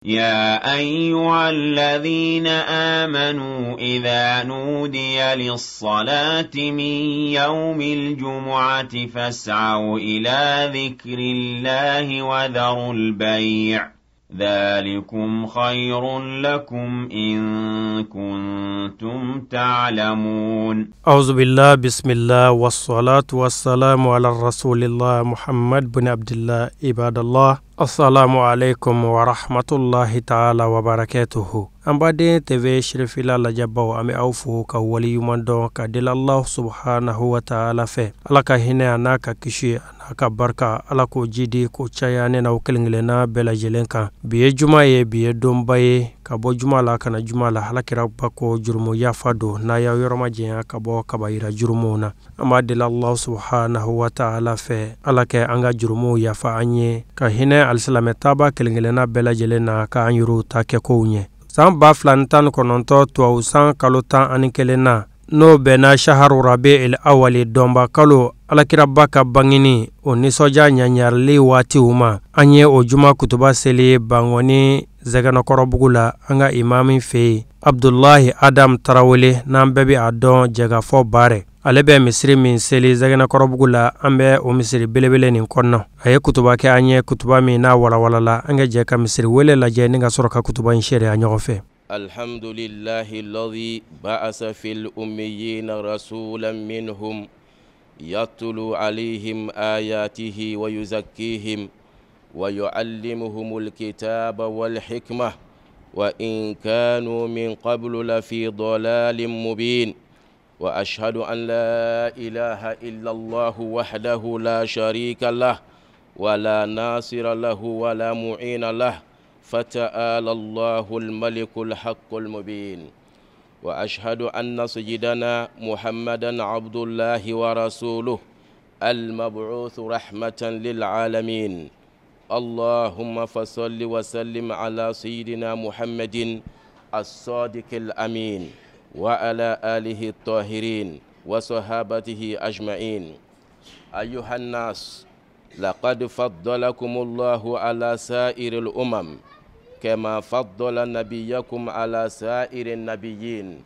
يا أيها الذين آمنوا إذا نودي للصلاة من يوم الجمعة فاسعوا إلى ذكر الله وذروا البيع ذلكم خير لكم إن كنتم تعلمون. أعوذ بالله بسم الله والصلاة والسلام على رسول الله محمد بن عبد الله عباد الله السلام عليكم ورحمة الله تعالى وبركاته. أمبادي تبي شرفيلا لجباو أمي أوفو كولي يمندو كدل الله سبحانه وتعالى في ألاك هنا أناك كشي أناك بركة ألاك جيدي كوشايا نينا وكلنجلنا بلا جلنكا بيه جمعي بيه دومباي kabo jumala kana jumala halakira bako jurumu yafado na ya yoroma jiya kabo kabaira jurumuna amadila Allah subhanahu wa ta'ala fe alake anga jurumu yafa anye ka hine alislame taba kelengelena bela jelena ka anyuru take kounye san ba flantan kononto to usan kalutan anikelena no bena shaharu rabi'il awwali domba kalo alakira baka bangini oni soja nyanyarli wati uma anye ojuma kutuba seli bangoni zagana korobugula anga imami fe Abdullahi Adam Tarawele nambebi adon jaga fo bare alebe misri min seli zagana korobugula ambe o misri belebele nin konna aye kutuba ke anye kutuba mi na wala la anga jeka misri wele la je ninga soroka kutuba inshere anyofe. الحمد لله الذي بعث في الأميين رسولا منهم يتلو عليهم آياته ويزكيهم ويعلمهم الكتاب والحكمة وإن كانوا من قبل لفي ضلال مبين وأشهد أن لا إله إلا الله وحده لا شريك له ولا ناصر له ولا معين له فتعالى الله الملك الحق المبين وأشهد أن سيدنا محمدا عبد الله ورسوله المبعوث رحمة للعالمين اللهم فصل وسلم على سيدنا محمد الصادق الأمين وعلى آله الطاهرين وصحابته أجمعين. أيها الناس لقد فضلكم الله على سائر الأمم كما فضل نبيكم على سائر النبيين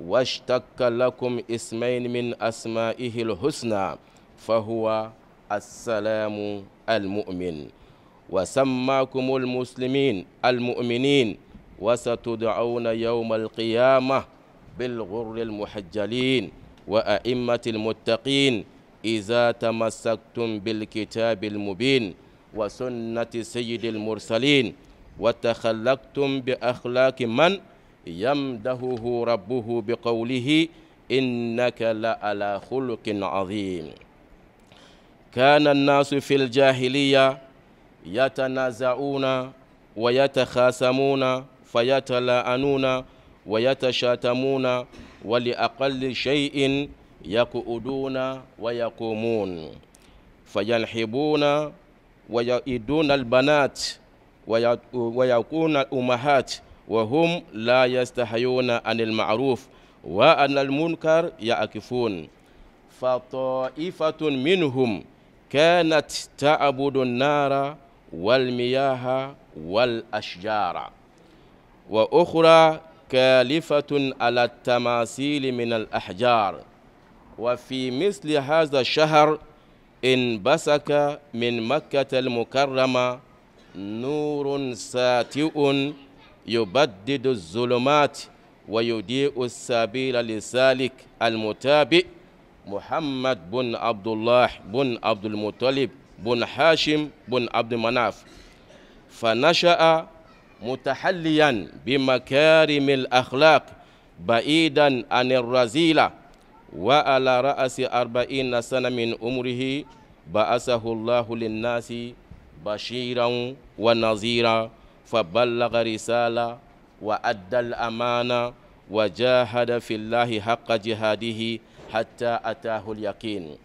واشتق لكم اسمين من أسمائه الحسنى فهو السلام المؤمن وسماكم المسلمين المؤمنين وستدعون يوم القيامة بالغر المحجلين وأئمة المتقين إذا تمسكتم بالكتاب المبين وسنة سيد المرسلين وتخلقتم بأخلاق من يمدحه ربه بقوله إنك لعلى خلق عظيم. كان الناس في الجاهلية يتنازعون ويتخاصمون فيتلاعنون ويتشاتمون ولأقل شيء يقعدون ويقومون فينحبون ويؤدون البنات ويكون الأمهات وهم لا يستحيون عن المعروف وعن المنكر يعكفون. فطائفة منهم كانت تعبد النار والمياه والأشجار وأخرى كالفة على التماثيل من الأحجار. وفي مثل هذا الشهر انبثق من مكة المكرمة نور ساطع يبدد الظلمات ويضيء السبيل للسالك المتابع محمد بن عبد الله بن عبد المطلب بن هاشم بن عبد مناف فنشأ متحليا بمكارم الأخلاق بعيدا عن الرذيلة وعلى رأس 40 سنة من عمره بعثه الله للناس بشيرا ونذيرا فبلغ رسالة وأدى الأمانة وجاهد في الله حق جهاده حتى أتاه اليقين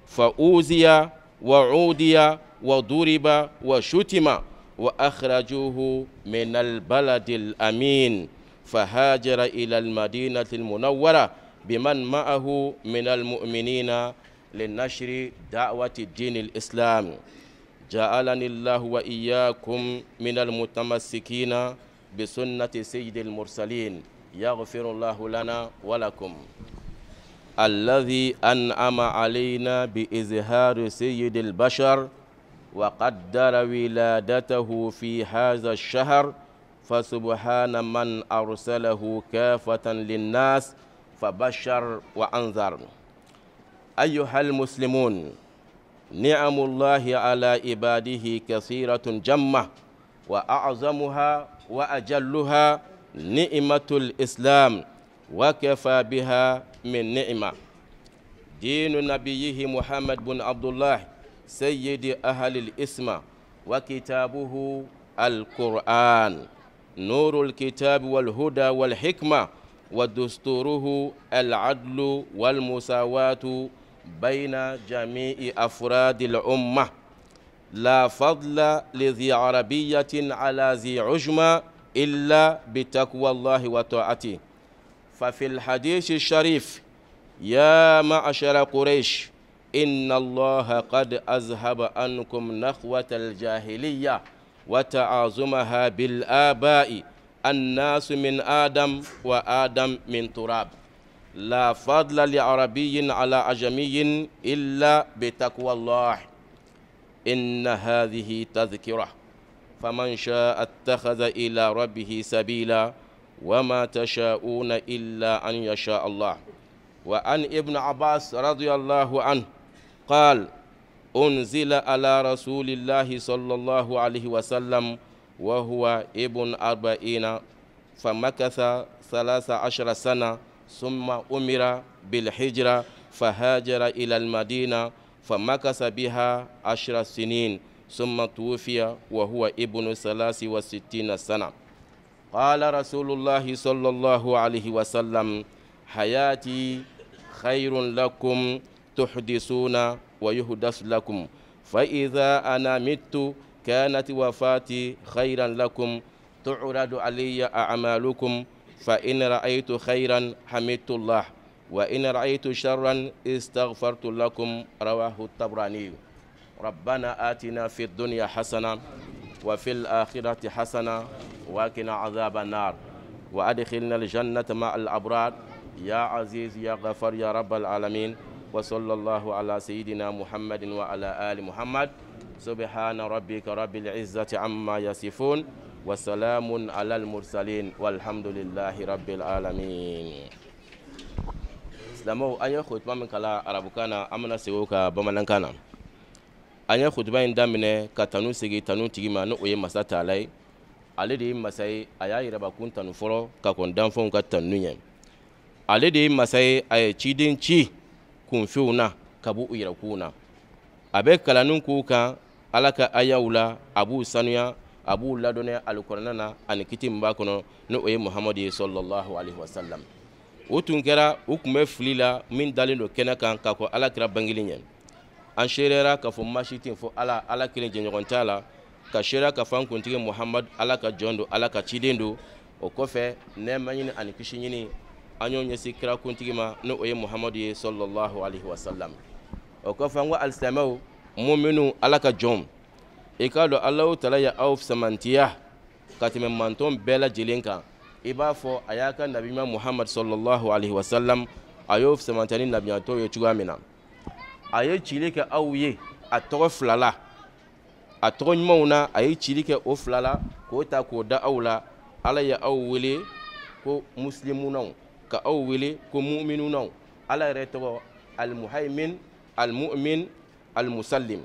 فأوذي وعودي وضرب وشتم وأخرجوه من البلد الأمين فهاجر إلى المدينة المنورة بمن معه من المؤمنين لنشر دعوة الدين الإسلام. جعلني الله وإياكم من المتمسكين بسنة سيد المرسلين. يغفر الله لنا ولكم. الذي أنعم علينا بإظهار سيد البشر وقدر ولادته في هذا الشهر، فسبحان من أرسله كافة للناس فبشر وأنذر. أيها المسلمون، نعم الله على عباده كثيرة جمة، وأعظمها وأجلها نعمة الإسلام، وكفى بها من نعمة. دين نبيه محمد بن عبد الله سيد أهل الإسمة، وكتابه القرآن، نور الكتاب والهدى والحكمة، ودستوره العدل والمساواة بين جميع أفراد الأمة. لا فضل لذي عربية على ذي عجمة إلا بتقوى الله وطاعته. ففي الحديث الشريف: يا معشر قريش، إن الله قد أذهب عنكم نخوة الجاهلية وتعاظمها بالآباء، الناس من آدم وآدم من تراب. لا فضل لعربي على عجمي إلا بتقوى الله. إن هذه تذكرة، فمن شاء اتخذ إلى ربه سبيلا، وما تشاءون إلا أن يشاء الله. وعن ابن عباس رضي الله عنه قال: أنزل على رسول الله صلى الله عليه وسلم وهو ابن 40، فمكث 13 سنة، ثم أمر بالهجرة فهاجر إلى المدينة، فمكث بها 10 سنين، ثم توفي وهو ابن 63 سنة. قال رسول الله صلى الله عليه وسلم: حياتي خير لكم، تحدثون ويحدث لكم، فإذا أنا مت كانت وفاتي خيرا لكم، تعرض علي أعمالكم، فإن رأيت خيرا حمدت الله، وإن رأيت شرا استغفرت لكم. رواه الطبراني. ربنا آتنا في الدنيا حسنة وفي الآخرة حسنة وقنا عذاب النار، وأدخلنا الجنة مع الأبرار، يا عزيز يا غفار يا رب العالمين. وصلى الله على سيدنا محمد وعلى آل محمد. سبحان ربك رب العزة عما يصفون، وسلام على المرسلين، والحمد لله رب العالمين. Islamo an yi khutba min kala arabukana amana sego ka bamanankana. An yi khutba in damine ka tanu sigi tanu tigima no oye masa talai. Ale de masai aya yira bakun tanu foro ka kon danfon ka tanu nye. Ale de masai ay cidin ci kun fiuna kabu uyira kuna. Abe kalanun ku kan alaka ayawula abu sanuya abu ladone alqur'ana an kitim ba kono no oye muhammad sallallahu alaihi wasallam. Utun kɛra u kun bɛ fili la min dalen do kɛnɛ kan k'a fɔ ala kira bangeli ɲɛ. An seerera k'a fɔ masi ten fɔ ala kelen jɛɲɔgɔn t'a la, ka seera k'a fɔ an kuntigi muhamad ala ka jɔn do, ala ka ciden do. O kɔfɛ nɛɛma ɲini ani kisi ɲini an y'o ɲɛsin kira kuntigi ma n'o o ye muhamadu ye sallallahu alaihi wasallam. O kɔfɛ an ko alisilamɛw mun minnu ala ka jɔn, i k'a dɔn alahu taala ye aw samantiya ka tɛmɛ mantɔn bɛɛ lajɛlen kan. I b'a fɔ a y'a ka nabima muhammad sallallahu alaihi wasallam a y'o samantani nabiyatɔ ye cogoya min na. A ye cili kɛ aw ye a tɔgɔ 2 la, a tɔgɔ ɲumanw na a ye cili kɛ o 2 la k'o ta k'o da aw la. Ala ye aw wele ko muslimunaw, ka aw wele ko mu'minunaw. Ala yɛrɛ tɔgɔ al-muhaymin al-mu'min al-musallim.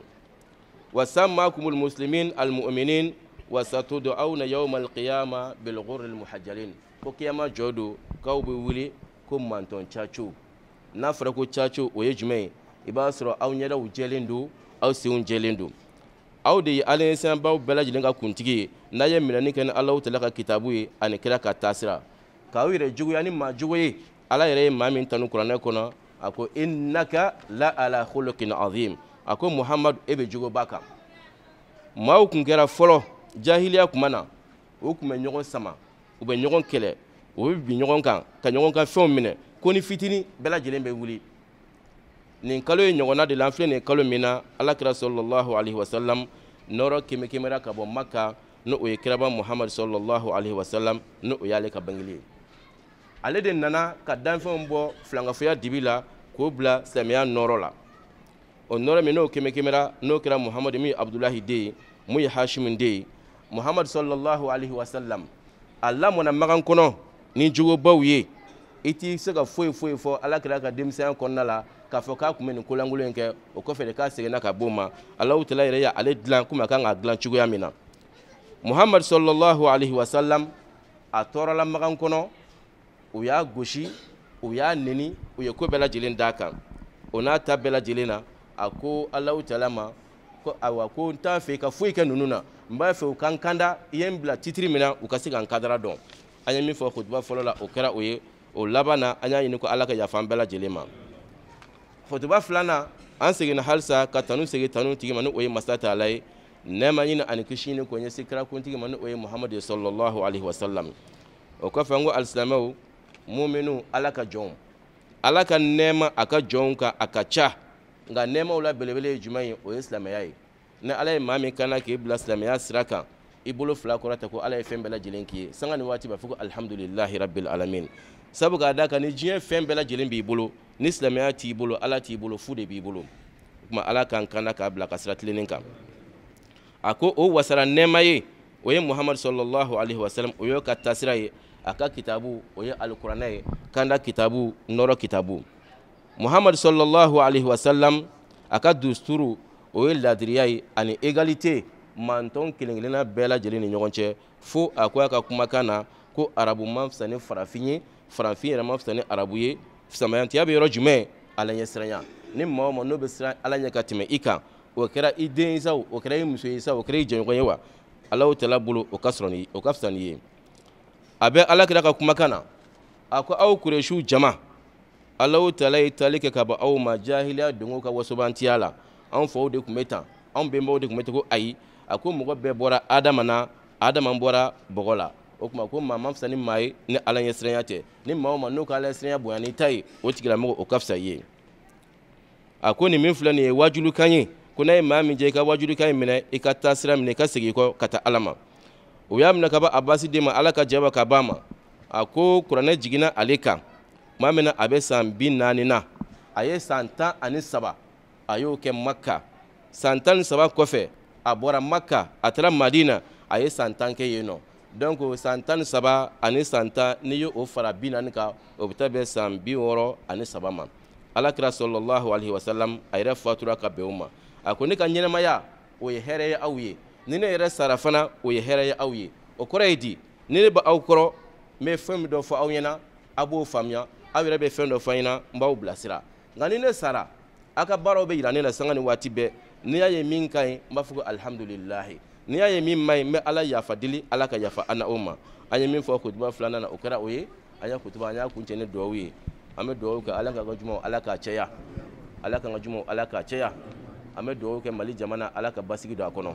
wa sammakumul muslimin al-mu'minin wa satud'auna yawmal qiyamah bil ghurril muhajjalin. Ko kiyama jodo kaw be wuli ko manton chacho. Na fara ko chacho o ye jumɛn i b'a sɔrɔ aw ɲɛdaw jɛlen do, aw senw jɛlen do. Aw de ye alaɲɛsanbaw bɛɛ lajɛlen ka kuntigi ye, n'a ye minɛni kɛ ni Alahu Taala ka kitabu ye ani kira ka taasira. K'aw yɛrɛ juguya ni maa jugu ye. Ala yɛrɛ ye maa min tanu kuranɛ kɔnɔ, a ko innaka la ala khuluqin azim. A ko Muhamadu e bɛ juguba kan. Maaw kun kɛra fɔlɔ jahiliya kuma na, o kun bɛ ɲɔgɔn sama, u bɛ ɲɔgɔn kɛlɛ, u bɛ bin ɲɔgɔn kan ka ɲɔgɔn ka fɛnw minɛ, ko ni fitini bɛɛ lajɛlen bɛ wuli. Nin kalo ye ɲɔgɔnna de la, an filɛ nin kalo min na Alakira sallallahu alaihi wasallam noro keme kemera ka bɔ Makka no o ye kiraba Muhammad sallallahu alaihi wasallam no o y'ale ka bangeli ale de nana ka danfɛnw bɔ filangafoya dibi la k'o bila silamɛya nɔrɔ la o nɔrɔ min n'o keme kemera n'o kɛra Muhammad min ye Abdullahi den ye mun ye Hashim den ye Muhammad sallallahu alaihi wasallam a lamɔna Makan kɔnɔ ni jogobaw ye i t'i se ka foyi fɔ ala kira ka denmisɛnya kɔnɔna la k'a fɔ k'a kun bɛ nin kolankolon in kɛ o kɔfɛ de k'a seginna ka bɔ o ma Alahu Taala yɛrɛ y'ale dilan komi a kan k'a dilan cogoya min na Muhammad sallallahu alaihi wasallam a tɔɔrɔla Makan kɔnɔ u y'a gosi u y'a neni u ye ko bɛɛ lajɛlen d'a kan o n'a ta bɛɛ lajɛlen na a ko Alahu Taala ma ko awa ko n t'a fɛ ka foyi kɛ ninnu na n b'a fɛ u ka n kanda i ye n bila titiri min na u ka se ka n kadara dɔn an ye min fɔ khutuba fɔlɔ la o kɛra o ye o laban na an y'a ɲini ko ala ka yafa an bɛɛ lajɛlen ma khutuba filanan an seginna halisa ka tanu segi tanu tigi ma ni o ye masa Taala ye nɛɛma ɲini ani kisi ɲini k'o ɲɛsin kirakuntigi ma ni o ye Muhammad sallallahu alaihi wasallam o kɔfɛ n ko alisilamɛw muminu ala ka jɔnw ala ka nɛɛma a ka jɔnw kan a ka ca nka nɛɛmaw la belebele ye jumɛn ye o ye silamɛya ye ni ala ye maa min kana k'i bila silamɛya sira kan i bolo fila kɔrɔta ko ala ye fɛn bɛɛ lajɛlen k'i ye sanga ni waati b'a fɔ ko alhamdulillahi rabbil alamin sabu k'a da kan ni diɲɛ fɛn bɛɛ lajɛlen b'i bolo ni silamɛya t'i bolo ala t'i bolo fu de b'i bolo o tuma ala k'an kana k'a bila ka sira tilennen kan a ko o wasara nɛɛma ye o ye Muhammad sallallahu alaihi wasallam o y'o ka taasira ye a ka kitabu o ye alikuranɛ ye kanda kitabu nɔrɔ kitabu Muhammad sallallahu alaihi wasallam a ka dusturu o ye ladiriya ye ani égalité mantɔn kelen-kelenna bɛɛ lajɛlen ni ɲɔgɔn cɛ fo a ko a ka kumakan na ko arabu ma fisa ni farafin ye farafin yɛrɛ ma fisa ni arabu ye samayantiya bɛ yɔrɔ jumɛn ala ɲɛsiranya ni maa o maa n'o bɛ siran ala ɲɛ ka tɛmɛ i kan o kɛra i den ye sa o kɛra i muso ye sa o kɛra i jɛɲɔgɔn ye wa Alahu Taala bolo o ka fisa ni ye a bɛ ala kira ka kumakan na a ko aw Kurɛsiw jama Alahu Taala ye tali kɛ ka bɔ aw ma jahiliya dongo ka wasobantiya la anw faw de tun bɛ tan anw bɛnbaw de tun bɛ ten ko ayi a ko mɔgɔ bɛɛ bɔra Adama na Adama bɔra bɔgɔ la o tuma ko maa ma fisa ni maa ye ni ala ɲɛsiranya tɛ ni maa o maa n'o ka ala ɲɛsiranya bonya n'i ta ye o tigilamɔgɔ o ka fisa i ye a ko nin min filɛ nin ye wajulukan ye ko n'a ye maa min jɛ i ka wajulukan in minɛ i ka taa sira minɛ i ka segin i kɔ ka taa ala ma o y'a minɛ ka bɔ Abasi den ma ala ka jaba ka ban ma a ko kuranɛ jiginna ale kan maa min na a bɛ san 40 na a ye san 13 a y'o kɛ Makka san 13 kɔfɛ a bɔra Makka a taara Madina a ye san 10 kɛ yen nɔ donc san 13 ani san 10 n'i y'o fara 40 kan o bɛ taa bɛn san 63 ma alakira sallallahu alaihi wasallam a yɛrɛ fatura ka bɛn o ma a ko ne ka ɲɛnamaya o ye hɛrɛ ye aw ye ni ne yɛrɛ sara fana o ye hɛrɛ ye aw ye o kɔrɔ ye di ni ne bɛ aw kɔrɔ n bɛ fɛn min dɔ fɔ aw ɲɛna a b'o faamuya aw yɛrɛ bɛ fɛn dɔ fɔ an ɲɛna n b'aw bilasira nka ni ne sara aw ka baaraw bɛ yira ne la sanga ni waati bɛɛ n'i y'a ye min ka ɲi n b'a fɔ ko alhamdulilahi n'i y'a ye min ma ɲi n bɛ ala yafa deli ala ka yafa an na o ma an ye min fɔ kutuba filanan na o kɛra o ye an ye kutuba an y'a kuncɛ ni duwawu ye an bɛ duwawu kɛ ala ka jumaw ala k'a caya ala ka jumaw ala k'a caya an bɛ duwawu kɛ Mali jamana ala ka basigi don a kɔnɔ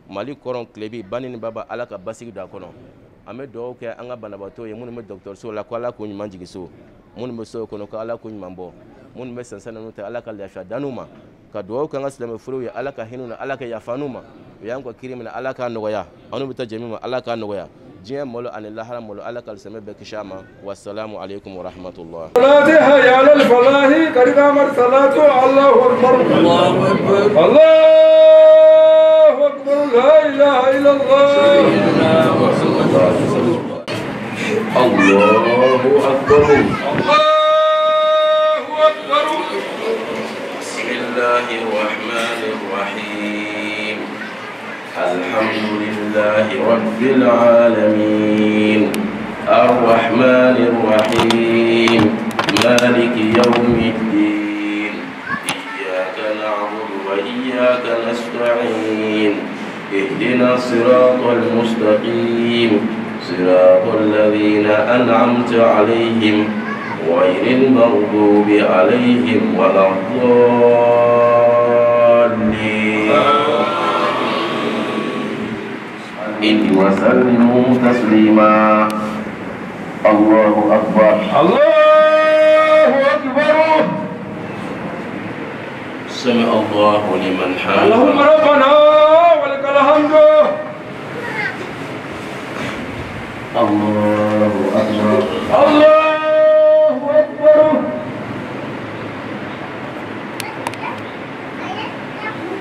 Mali kɔrɔn tilebi bani ni baba ala ka basigi don a kɔnɔ an bɛ duwawu kɛ an ka banabaatɔ ye minnu bɛ dɔgɔtɔrɔso la ko ala k'o ɲuman jigin so minnu bɛ so kɔnɔ ko ala k'o ɲuman bɔ minnu bɛ sɛnsɛn ninnu tɛ ala ka lafiya dan'u ma ka duwawu kɛ an ka silamɛ furuw ye ala ka hinɛ u la ala ka yafa n'u ma u y'an ka kiri minɛ ala k'a nɔgɔya an'u bɛ taa jɛmi ma ala k'a nɔgɔya diɲɛ malo ani lahara malo ala ka alisilamɛ bɛɛ kisi a ma wasalaamu aleykum wa rahmatullah الحمد لله رب العالمين الرحمن الرحيم مالك يوم الدين إياك نعبد وإياك نستعين اهدنا الصراط المستقيم صراط الذين أنعمت عليهم غير المغضوب عليهم ولا الضالين وسلموا تسليما الله أكبر الله أكبر سمع الله لمن حمده اللهم ربنا ولك الحمد الحمد الله أكبر الله أكبر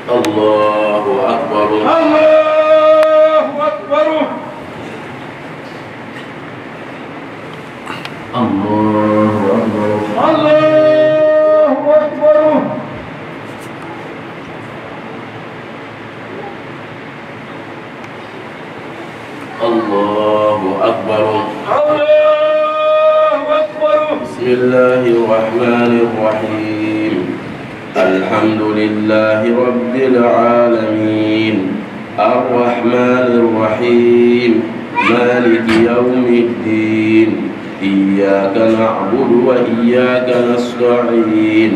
الله أكبر الله أكبر الله أكبر الله أكبر الله أكبر الله أكبر بسم الله الرحمن الرحيم الحمد لله رب العالمين الرحمن الرحيم مالك يوم الدين إياك نعبد وإياك نستعين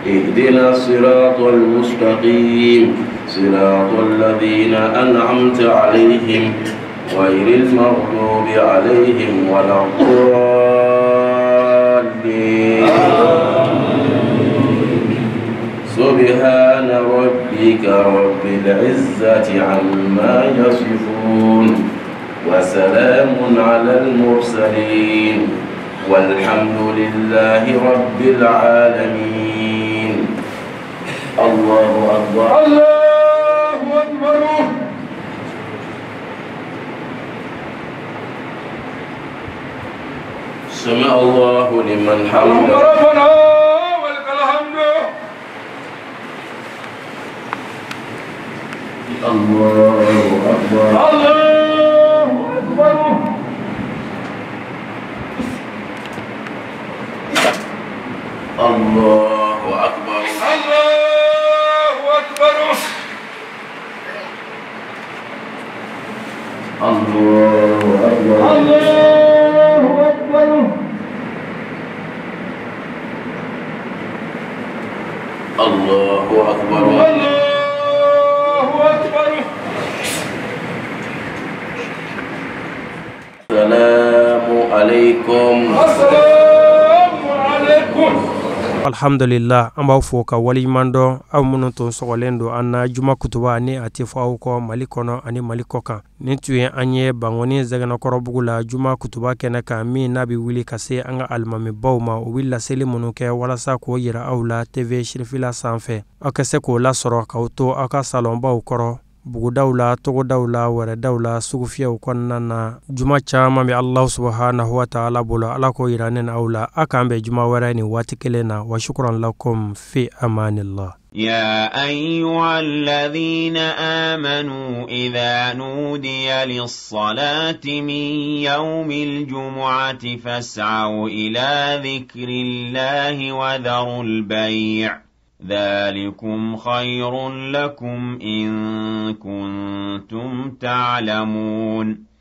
اهدنا الصراط المستقيم صراط الذين أنعمت عليهم غير المغضوب عليهم ولا الضالين سبحان ربك رب العزة عما يصفون وسلام على المرسلين والحمد لله رب العالمين الله أكبر الله أكبر سمع الله لمن حمده ربنا ولك الحمد الله أكبر الله أكبر الله أكبر الله أكبر الله أكبر الله أكبر الله أكبر الله أكبر السلام عليكم السلام عليكم alhamdulillah an b'aw fo ka waliɲuman dɔn aw minnu tun sɔgɔlen don an na juma kutuba ni a tɛ fɔ aw kɔ mali kɔnɔ ani mali kɔ kan nin tun ye an ye bangoni zɛgɛnɛkɔrɔbugu la juma kutuba kɛnɛ kan min n'a bɛ wuli ka se an ka alimamibaw ma u bɛ laseli minnu kɛ walasa k'o yira aw la tv shirifila sanfɛ aw ka se k'o lasɔrɔ k'aw to aw ka salɔnbaw kɔrɔ bugudaw la togodaw la wɛrɛdaw la sugufiyɛw kɔnɔna na juma caman bɛ Allahu subhanahu wa ta'ala bolo ala k'o yira ne aw la a k'an bɛn juma wɛrɛ ni waati kelen na wa shukran lakum fi amanillah. يا أيها الذين آمنوا إذا نودي للصلاة من يوم الجمعة فاسعوا إلى ذكر الله وذروا البيع ذلكم خير لكم إن كنتم تعلمون